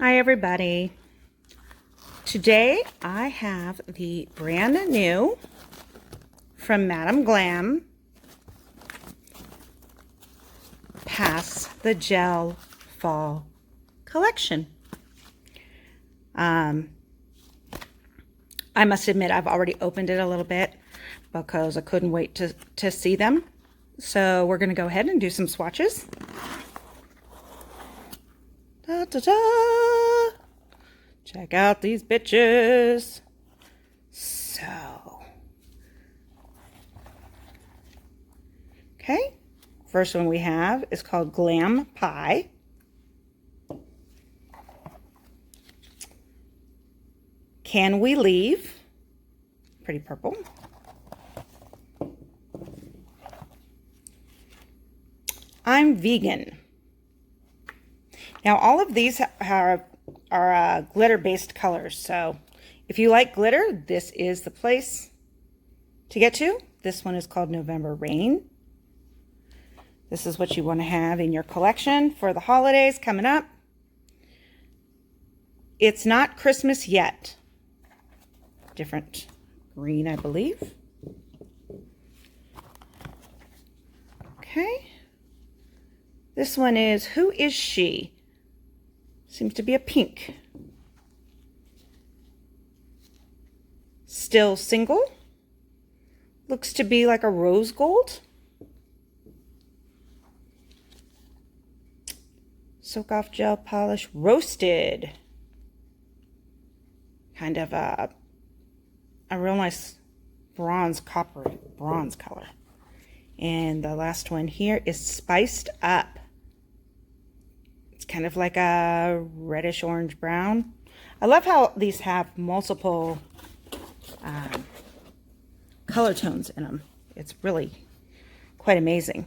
Hi everybody. Today I have the brand new from Madam Glam Pass the Gel Fall collection. I must admit I've already opened it a little bit because I couldn't wait to see them. So we're going to go ahead and do some swatches. Da, da, da. Check out these bitches. So, okay, first one we have is called Glam Pie. Can We Leave? Pretty purple. I'm Vegan. Now all of these are glitter-based colors, so if you like glitter, this is the place to get to. This one is called November Rain. This is what you want to have in your collection for the holidays coming up. It's not Christmas yet. Different green, I believe. Okay. This one is Who Is She? Seems to be a pink. Still Single. Looks to be like a rose gold. Soak Off Gel Polish Roasted. Kind of a real nice coppery bronze color. And the last one here is Spiced Up. Kind of like a reddish orange brown. I love how these have multiple color tones in them. It's really quite amazing.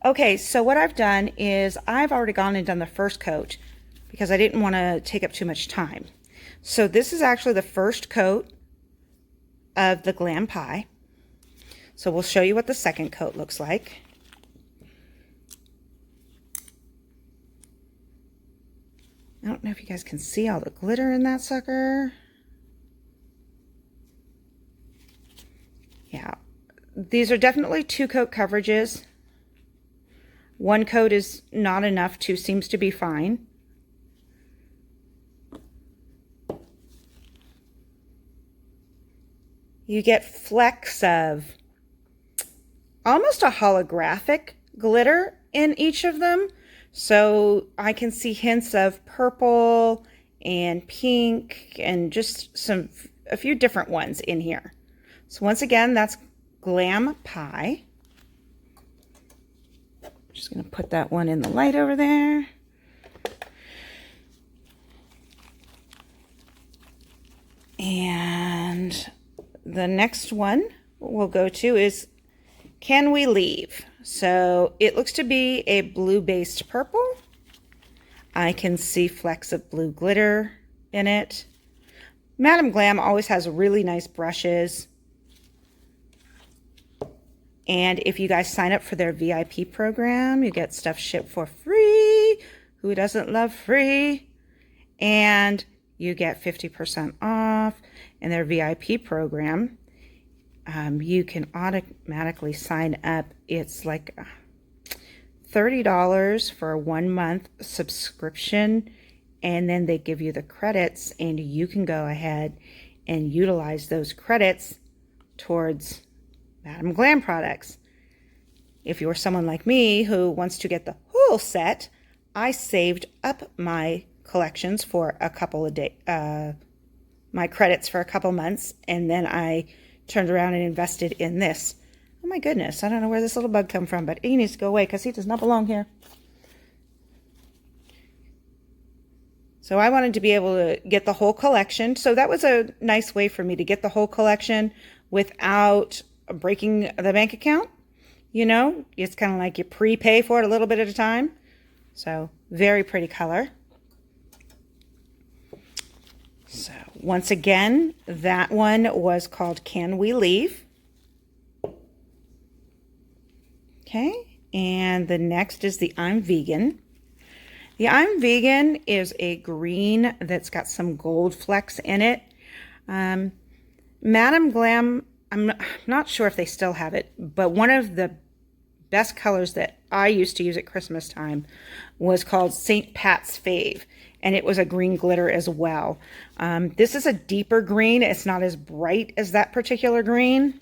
Okay, so what I've done is I've already gone and done the first coat because I didn't want to take up too much time. So this is actually the first coat of the Glam Pie. So we'll show you what the second coat looks like. I don't know if you guys can see all the glitter in that sucker. Yeah, these are definitely 2-coat coverages. 1 coat is not enough, 2 seems to be fine. You get flecks of almost a holographic glitter in each of them. So I can see hints of purple and pink and just a few different ones in here. So once again, that's Glam Pie. Just going to put that one in the light over there. And the next one we'll go to is Can We Leave? So it looks to be a blue-based purple. I can see flecks of blue glitter in it. Madam Glam always has really nice brushes. And if you guys sign up for their VIP program, you get stuff shipped for free. Who doesn't love free? And you get 50% off in their VIP program. You can automatically sign up. It's like $30 for a 1-month subscription, and then they give you the credits, and you can go ahead and utilize those credits towards Madam Glam products. If you're someone like me who wants to get the whole set, I saved up my collections for a couple of days, my credits for a couple months, and then I turned around and invested in this. Oh my goodness, I don't know where this little bug come from, but he needs to go away because he does not belong here. So I wanted to be able to get the whole collection. So that was a nice way for me to get the whole collection without breaking the bank account. You know, it's kind of like you prepay for it a little bit at a time. So very pretty color. So once again, that one was called Can We Leave? Okay, and the next is the I'm Vegan. The I'm Vegan is a green that's got some gold flecks in it. Madam Glam, I'm not sure if they still have it, but one of the best colors that I used to use at Christmas time was called St. Pat's Fave, and it was a green glitter as well. This is a deeper green. It's not as bright as that particular green,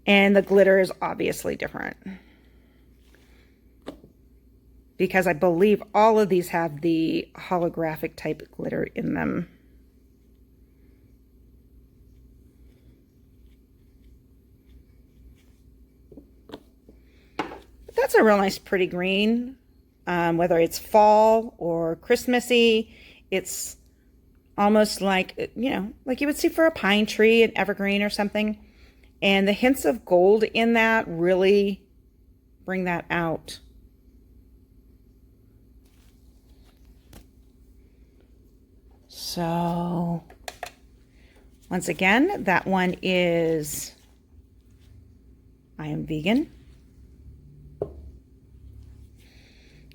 and the glitter is obviously different because I believe all of these have the holographic type glitter in them. But that's a real nice pretty green, whether it's fall or Christmassy. It's almost like, you know, like you would see for a pine tree, an evergreen or something. And the hints of gold in that really bring that out. So, once again, that one is I Am Vegan.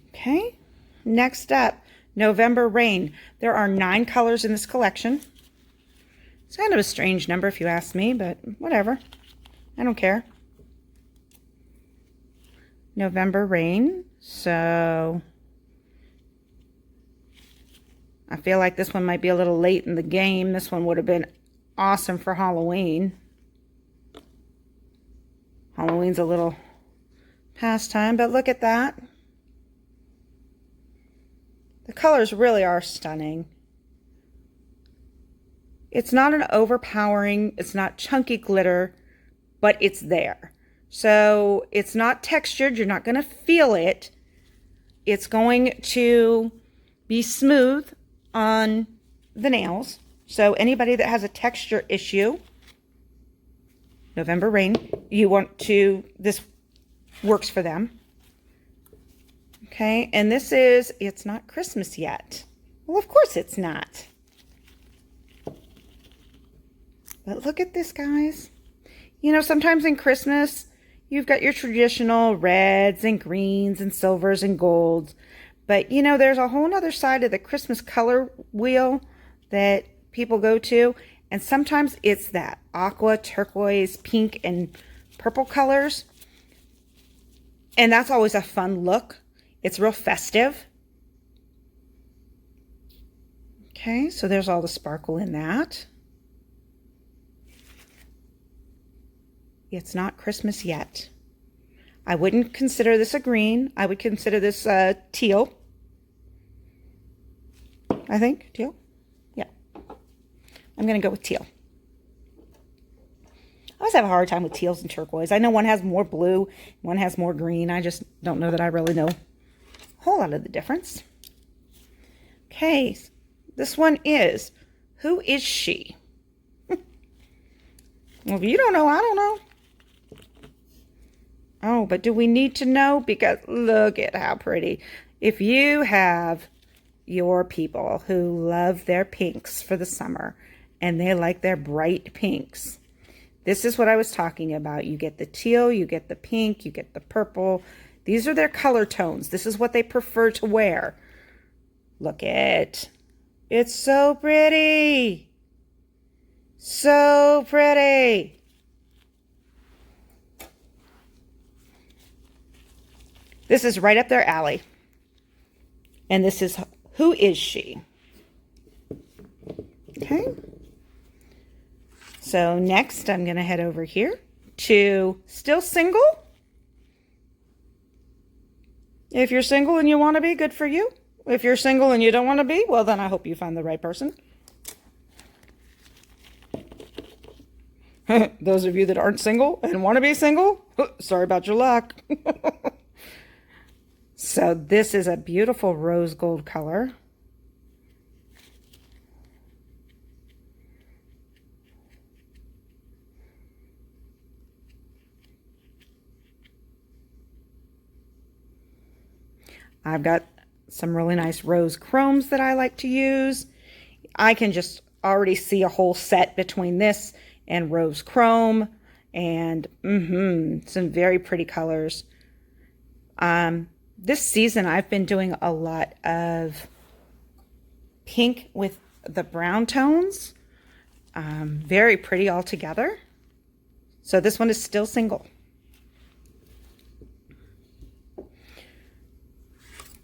Okay, next up, November Rain. There are 9 colors in this collection. It's kind of a strange number if you ask me, but whatever. I don't care. November Rain. So I feel like this one might be a little late in the game. This one would have been awesome for Halloween. Halloween's a little past time, but look at that. The colors really are stunning. It's not an overpowering, it's not chunky glitter, but it's there. So it's not textured, you're not going to feel it. It's going to be smooth on the nails. So anybody that has a texture issue, November Rain, this works for them. Okay, and this is, it's not Christmas yet. Well, of course it's not. But look at this, guys. You know, sometimes in Christmas, you've got your traditional reds and greens and silvers and golds. But, you know, there's a whole other side of the Christmas color wheel that people go to. And sometimes it's that aqua, turquoise, pink, and purple colors. And that's always a fun look. It's real festive. Okay, so there's all the sparkle in that. It's not Christmas yet. I wouldn't consider this a green. I would consider this teal. I think, teal? Yeah. I'm going to go with teal. I always have a hard time with teals and turquoise. I know one has more blue, one has more green. I just don't know that I really know a whole lot of the difference. Okay, this one is, who is she? Well, if you don't know, I don't know. Oh, but do we need to know? Because look at how pretty. If you have your people who love their pinks for the summer and they like their bright pinks, this is what I was talking about. You get the teal, you get the pink, you get the purple. These are their color tones. This is what they prefer to wear. Look at, it's so pretty. So pretty. This is right up their alley. And this is, who is she? Okay. So next, I'm going to head over here to still single. If you're single and you want to be, good for you. If you're single and you don't want to be, well, then I hope you find the right person. Those of you that aren't single and want to be single, sorry about your luck. So this is a beautiful rose gold color. I've got some really nice rose chromes that I like to use. I can just already see a whole set between this and rose chrome, and some very pretty colors. This season I've been doing a lot of pink with the brown tones. Very pretty all together. So this one is still single.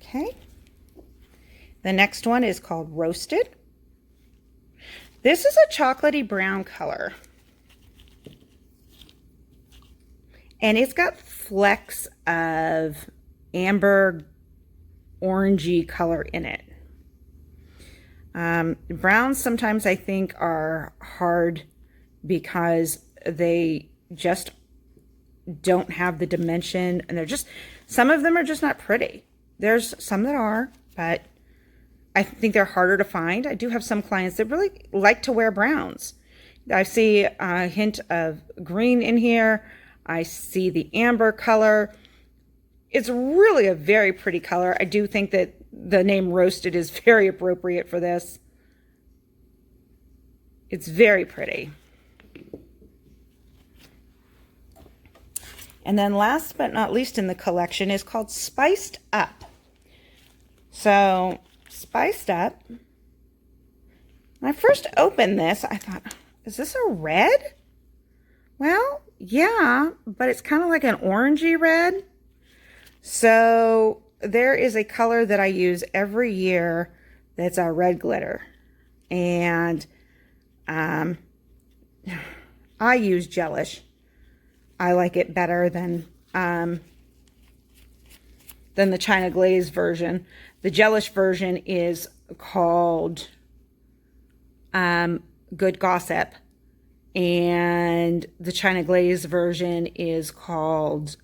Okay. The next one is called Roasted. This is a chocolatey brown color. And it's got flecks of amber orangey color in it. Browns sometimes I think are hard because they just don't have the dimension, and they're just, some of them are just not pretty. There's some that are, but I think they're harder to find. I do have some clients that really like to wear browns. I see a hint of green in here. I see the amber color. It's really a very pretty color. I do think that the name Roasted is very appropriate for this. It's very pretty. And then last but not least in the collection is called Spiced Up. So Spiced Up, when I first opened this, I thought, is this a red? Well, yeah, but it's kind of like an orangey red. So there is a color that I use every year that's a red glitter. And I use Gelish. I like it better than the China Glaze version. The Gelish version is called Good Gossip, and the China Glaze version is called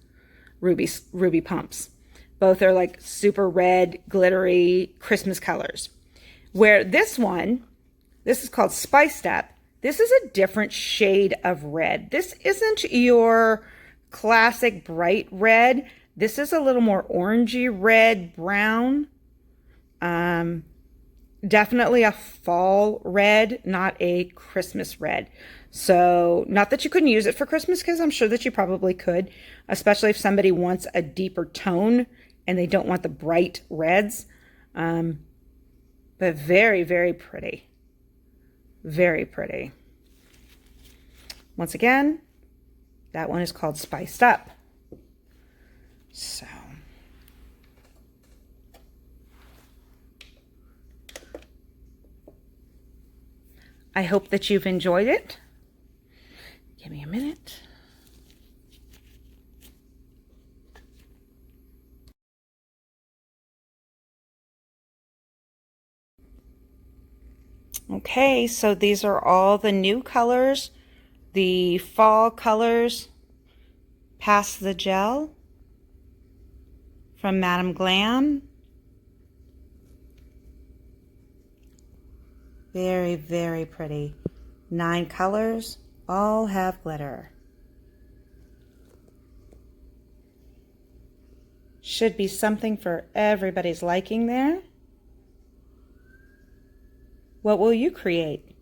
Ruby Pumps. Both are like super red, glittery Christmas colors. Where this one, this is called Spiced Up. This is a different shade of red. This isn't your classic bright red. This is a little more orangey red, brown. Definitely a fall red, not a Christmas red. So not that you couldn't use it for Christmas, because I'm sure that you probably could, especially if somebody wants a deeper tone and they don't want the bright reds. But very, very pretty. Very pretty. Once again, that one is called Spiced Up. So I hope that you've enjoyed it. Give me a minute. Okay, so these are all the new colors, the fall colors past the gel from Madam Glam. Very, very pretty. 9 colors, all have glitter. Should be something for everybody's liking there. What will you create?